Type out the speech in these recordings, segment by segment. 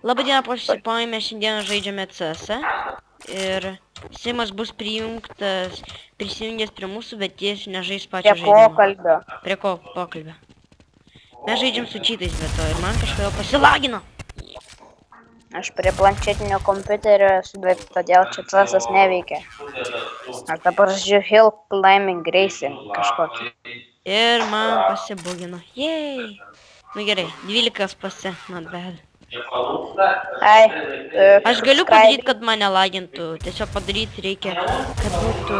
Labadiena, posipojai, mes šiandieną žaidžiame CS ir Simas bus prisijungęs prie mūsų, bet jis nežais pačio žaidimo. Prie ko pokalbio. Mes žaidžiam su čytais, bet to ir man kažkodėl pasilagino. Aš prie planšetinio kompiuterio esu, bet todėl čia CS'as neveikia. Aš dabar žiūrėjau Hill Climbing Racing kažkokį. Ir man pasibugino. Jej. Nu gerai, 12 pase, not bad. Aš galiu padaryti, kad mane lagintų. Tiesiog padaryti reikia, kad būtų...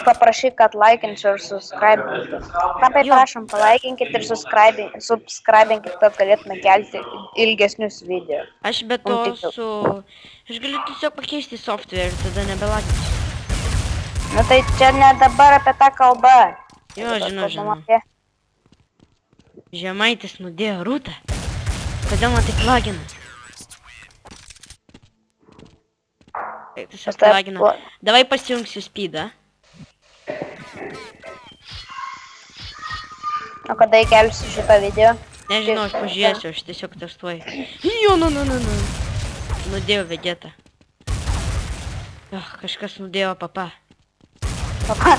Paprašyk, kad laikinčiau ir subscribintų. Labai prašom, palaikinkit ir subscribinkit, kad galėtume kelti ilgesnius video. Aš be to Aš galiu tiesiog pakeisti software ir tada nebelaginsiu. Nu tai čia ne dabar apie tą kalbą. Jo, žinau. Žemaitis nudėjo rūtą. Kodėl man taip lagina? Tiesiog lagina. Davai pasijungsiu speedą. O kada įkelsiu šitą video? Nežinau, aš pažiūrėsiu, aš tiesiog testuoju. Jo, Nudėjo vegetą. Kažkas nudėjo papa. Papa?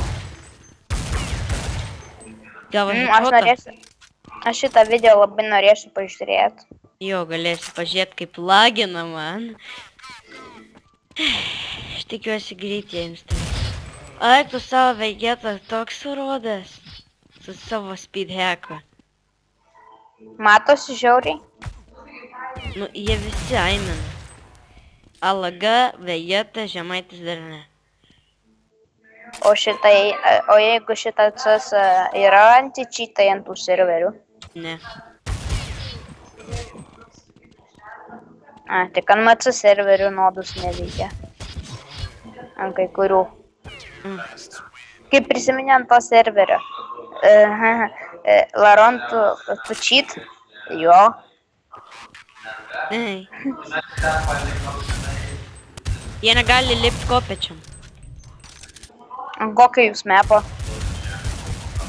Aš šitą video labai norėsiu pažiūrėti. Jo, galėsiu pažiūrėti, kaip lagina man. Aš tikiuosi greit jie instalės. Ai, tu savo vegetą toks surodas. Su savo speed hacku. Matosi žiauriai? Nu, jie visi aimena. Alaga, vegeta, žemaitis dar ne. O jeigu šitą CS yra anti-cheatai ant tų serverių? Ne. Tik ant MC serverių nodus neveikia. Ant kai kurių. Kaip prisiminė ant to serverio. Laron, tu cheat? Jo. Ei. Jie negali lipti kopečiam. Kokio jūs mepo?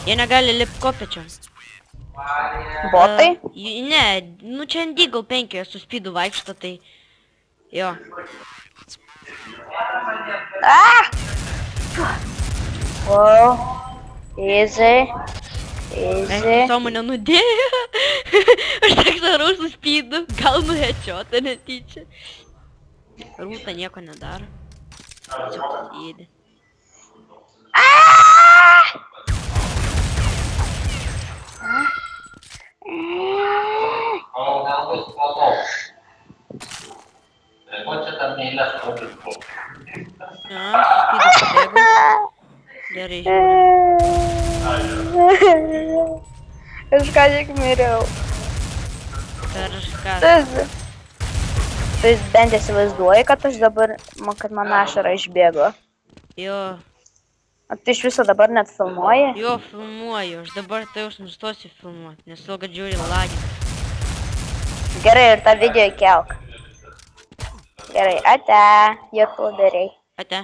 Jie negali lipti kopečiam. Botai? Ne, nu čia ant Deagle 5 su speedu vaikšto, tai... Jo. Wow. Easy. Esu mane nudėjo. Aš tak darau su speedu. Gal nuheadshotą netyčia. Rūta nieko nedaro. Tiesiog sėdi. Gerai, žiūrėjau. Aš ką tik miriau. Tai bent įsivaizduoji, kad aš dabar, kad man ašara išbėgo. Jo. O tu iš viso dabar net filmuoji? Jo, filmuoju. Aš dabar tai jau nustosiu filmuoti, nes ilga žiūri lagina. Gerai, ir tą video įkelk. Gerai, ate, youtuberiai. Ate.